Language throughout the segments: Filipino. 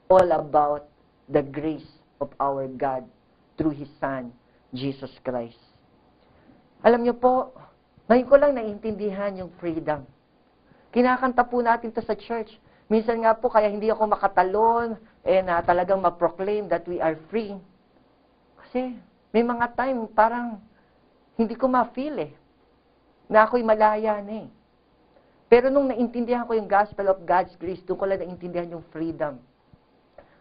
all about the grace of our God through His Son, Jesus Christ. Alam niyo po, ngayon ko lang naiintindihan yung freedom. Kinakanta po natin to sa church. Minsan nga po, kaya hindi ako makatalon and talagang ma-proclaim that we are free. Kasi may mga time parang hindi ko ma-feel na ako'y malaya na Pero nung naintindihan ko yung gospel of God's grace, doon ko lang naintindihan yung freedom.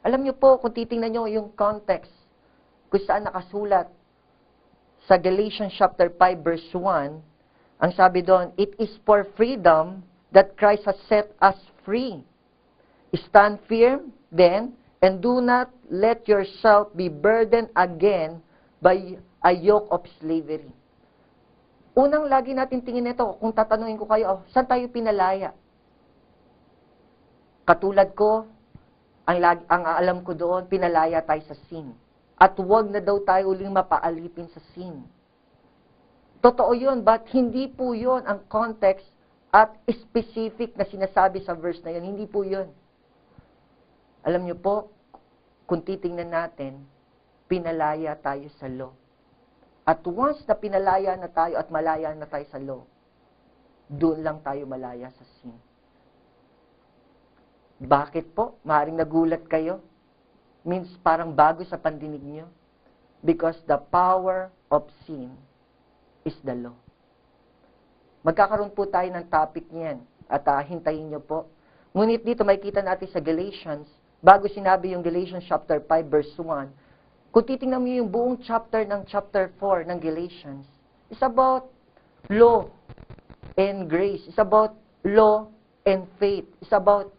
Alam niyo po, kung titingnan niyo yung context, kung saan nakasulat sa Galatians chapter 5 verse 1, ang sabi doon, it is for freedom that Christ has set us free. Stand firm, then, and do not let yourself be burdened again by a yoke of slavery. Unang lagi natin tingin nito, kung tatanungin ko kayo, saan tayo pinalaya? Katulad ko, ang alam ko doon, pinalaya tayo sa sin. At huwag na daw tayo uling mapaalipin sa sin. Totoo yun, but hindi po yun ang context at specific na sinasabi sa verse na yun. Hindi po yun. Alam niyo po, kung titingnan natin, pinalaya tayo sa law. At once na pinalaya na tayo at malaya na tayo sa law, doon lang tayo malaya sa sin. Bakit po? Maaaring nagulat kayo. Means parang bago sa pandinig nyo. Because the power of sin is the law. Magkakaroon po tayo ng topic niyan at hintayin nyo po. Ngunit dito makikita natin sa Galatians, bago sinabi yung Galatians chapter 5 verse 1, kung titingnan mo yung buong chapter ng chapter 4 ng Galatians, it's about law and grace. It's about law and faith. It's about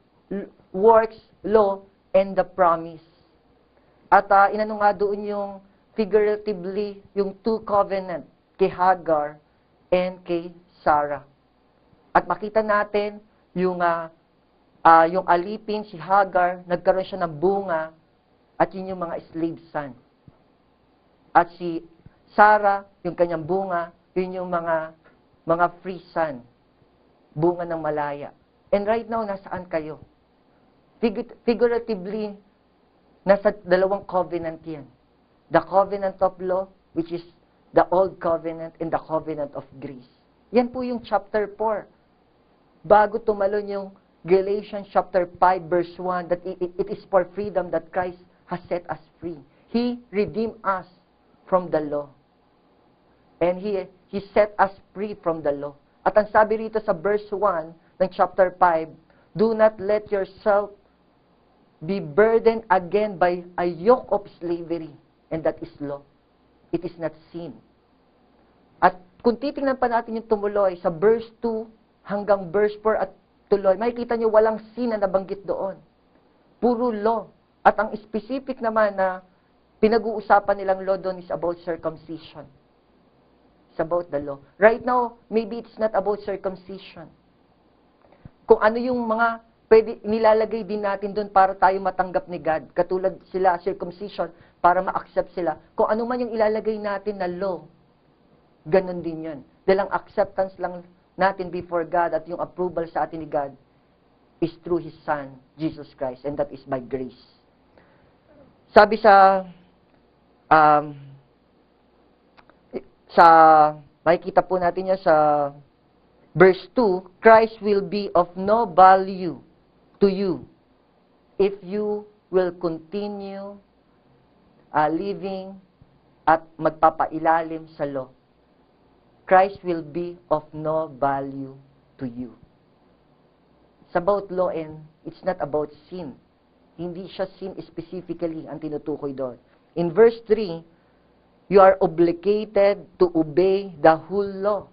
works, law, and the promise. At inano nga doon yung figuratively, yung two covenant kay Hagar and kay Sarah. At makita natin yung alipin, si Hagar, nagkaroon siya ng bunga at yun yung mga slave son. At si Sarah, yung kanyang bunga, yun yung mga free son. Bunga ng malaya. And right now, nasaan kayo? Figuratively, nasa dalawang covenant yan. The covenant of law, which is the old covenant, and the covenant of grace. Yan po yung chapter 4. Bago tumalon yung Galatians chapter 5 verse 1, that it is for freedom that Christ has set us free. He redeemed us from the law. And He set us free from the law. At ang sabi rito sa verse 1 ng chapter 5, do not let yourself be burdened again by a yoke of slavery. And that is law. It is not sin. At kung titingnan pa natin yung tumuloy sa verse 2 hanggang verse 4 at tuloy, makikita nyo walang sin na nabanggit doon. Puro law. At ang specific naman na pinag-uusapan nilang law doon is about circumcision. It's about the law. Right now, maybe it's not about circumcision. Kung ano yung mga pwede nilalagay din natin doon para tayo matanggap ni God. Katulad sila, circumcision, para ma-accept sila. Kung ano man yung ilalagay natin na law, ganun din yun. Dahil ang acceptance lang natin before God at yung approval sa atin ni God is through His Son, Jesus Christ, and that is by grace. Sabi makikita po natin niya sa verse 2, Christ will be of no value to you if you will continue living at magpapailalim sa law. Christ will be of no value to you. It's about law and it's not about sin. Hindi siya sin specifically ang tinutukoy doon. In verse 3, you are obligated to obey the whole law.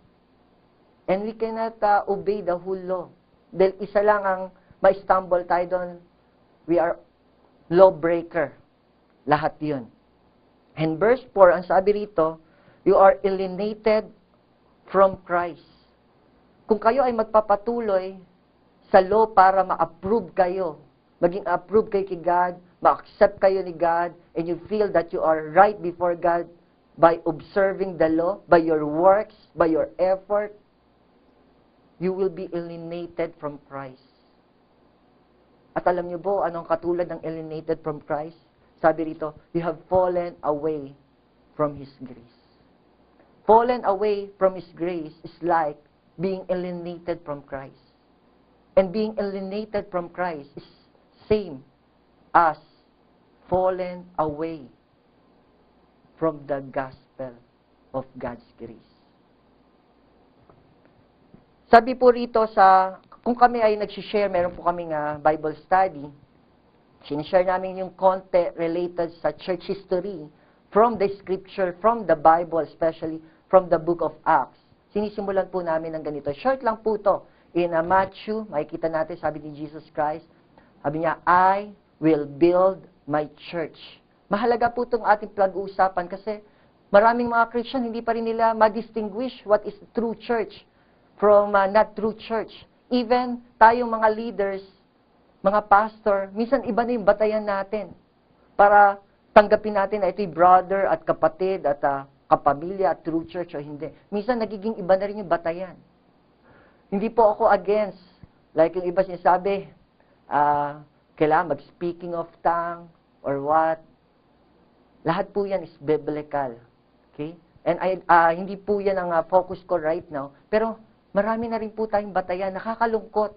And we cannot obey the whole law. Dahil isa lang ang ma-stumble tayo doon, we are lawbreaker. Lahat yun. And verse 4, ang sabi rito, you are alienated from Christ. Kung kayo ay magpapatuloy sa law para ma-approve kayo, maging approve kayo kay God, ma-accept kayo ni God, and you feel that you are right before God by observing the law, by your works, by your effort, you will be alienated from Christ. At alam niyo po, anong katulad ng alienated from Christ? Sabi rito, you have fallen away from His grace. Fallen away from His grace is like being alienated from Christ. And being alienated from Christ is same as fallen away from the gospel of God's grace. Sabi po rito kung kami ay nagsishare, meron po kaming Bible study, sinishare namin yung konti related sa church history from the scripture, from the Bible, especially from the book of Acts. Sinisimulan po namin ng ganito. Short lang po to. In Matthew, makikita natin, sabi ni Jesus Christ, sabi niya, I will build my church. Mahalaga po itong ating pag-uusapan kasi maraming mga Christian, hindi pa rin nila ma-distinguish what is true church from not true church. Even tayong mga leaders, mga pastor, minsan iba na yung batayan natin para tanggapin natin na ito'y brother at kapatid at kapamilya at true church o hindi. Minsan nagiging iba na rin yung batayan. Hindi po ako against, like yung iba sinasabi, kailangan mag-speaking of tongue or what. Lahat po yan is biblical. Okay? And hindi po yan ang focus ko right now. Pero marami na rin po tayong batayan. Nakakalungkot.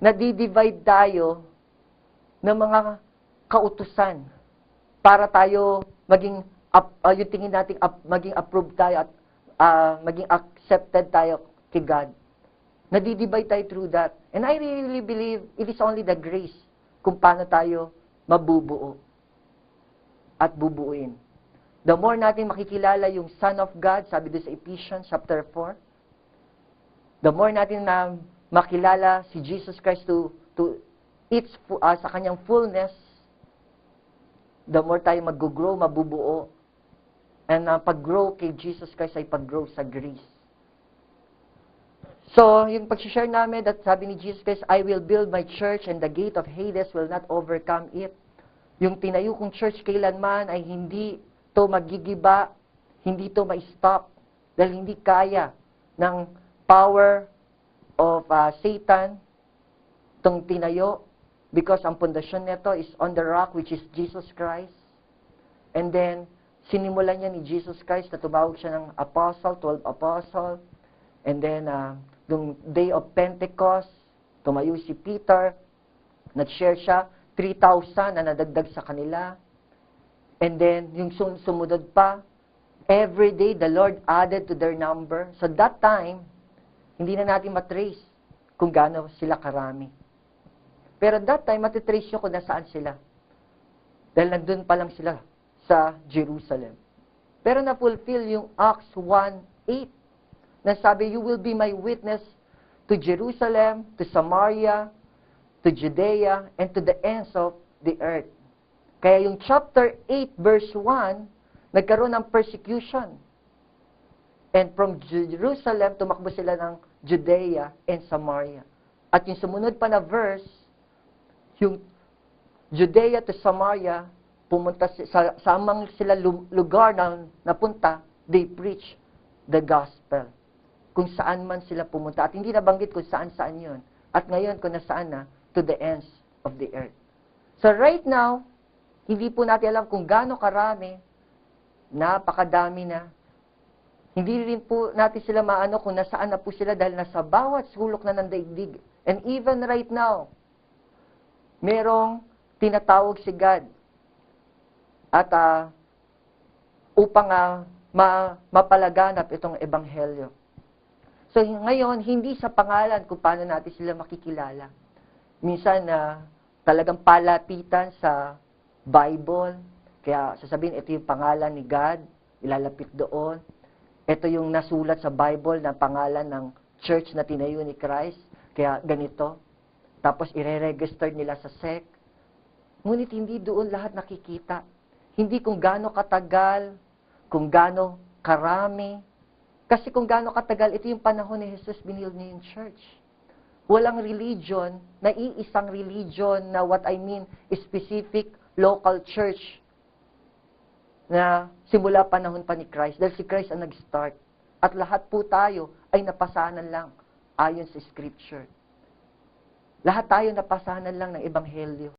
Nadi-divide tayo ng mga kautusan para tayo maging, yung tingin natin, maging approved tayo at maging accepted tayo kay God. Nadi-divide tayo through that. And I really believe it is only the grace kung paano tayo mabubuo at bubuuin. The more natin makikilala yung Son of God, sabi doon sa Ephesians chapter 4, the more natin na makilala si Jesus Christ to sa kanyang fullness, the more tayo mag-grow, mabubuo. And pag-grow kay Jesus Christ ay pag-grow sa grace. So, yung pag-share namin, that sabi ni Jesus Christ, I will build my church and the gate of Hades will not overcome it. Yung tinayo kong church kailanman ay hindi to magigiba, hindi to ma-stop, dahil hindi kaya ng power of Satan itong tinayo, because ang pundasyon nito is on the rock, which is Jesus Christ. And then, sinimulan niya ni Jesus Christ na tumawag siya ng apostle, 12 apostle. And then, yung day of Pentecost, tumayo si Peter, nag-share siya, 3,000 na nadagdag sa kanila. And then, yung sumunod pa, every day the Lord added to their number. So that time, hindi na natin matrace kung gaano sila karami. Pero that time, matitrace nyo kung nasaan sila. Dahil nandun pa lang sila sa Jerusalem. Pero na-fulfill yung Acts 1:8 na sabi, you will be my witness to Jerusalem, to Samaria, to Judea, and to the ends of the earth. Kaya yung chapter 8, verse 1, nagkaroon ng persecution. And from Jerusalem, tumakbo sila ng Judea and Samaria. At yung sumunod pa na verse, yung Judea to Samaria, pumunta sa amang sila lugar na napunta, they preach the gospel. Kung saan man sila pumunta. At hindi nabanggit kung saan-saan yun. At ngayon, kung nasaan na, to the ends of the earth. So right now, hindi po natin alam kung gaano karami, napakadami na. Hindi rin po natin sila maano kung nasaan na po sila dahil nasa bawat sulok na ng daigdig. And even right now, merong tinatawag si God at upang mapalaganap itong ebanghelyo. So ngayon, hindi sa pangalan kung paano natin sila makikilala. Minsan talagang palapitan sa Bible, kaya sasabihin ito yung pangalan ni God, ilalapit doon. Ito yung nasulat sa Bible na pangalan ng church na tinayo ni Christ, kaya ganito. Tapos ire-register nila sa SEC. Ngunit hindi doon lahat nakikita. Hindi kung gaano katagal, kung gaano karami. Kasi kung gaano katagal, ito yung panahon ni Jesus, binild niya yung church. Walang religion, na iisang religion na what I mean, specific local church na simula panahon pa ni Christ. Dahil si Christ ang nag-start. At lahat po tayo ay napasanan lang ayon sa Scripture. Lahat tayo napasanan lang ng ebanghelyo.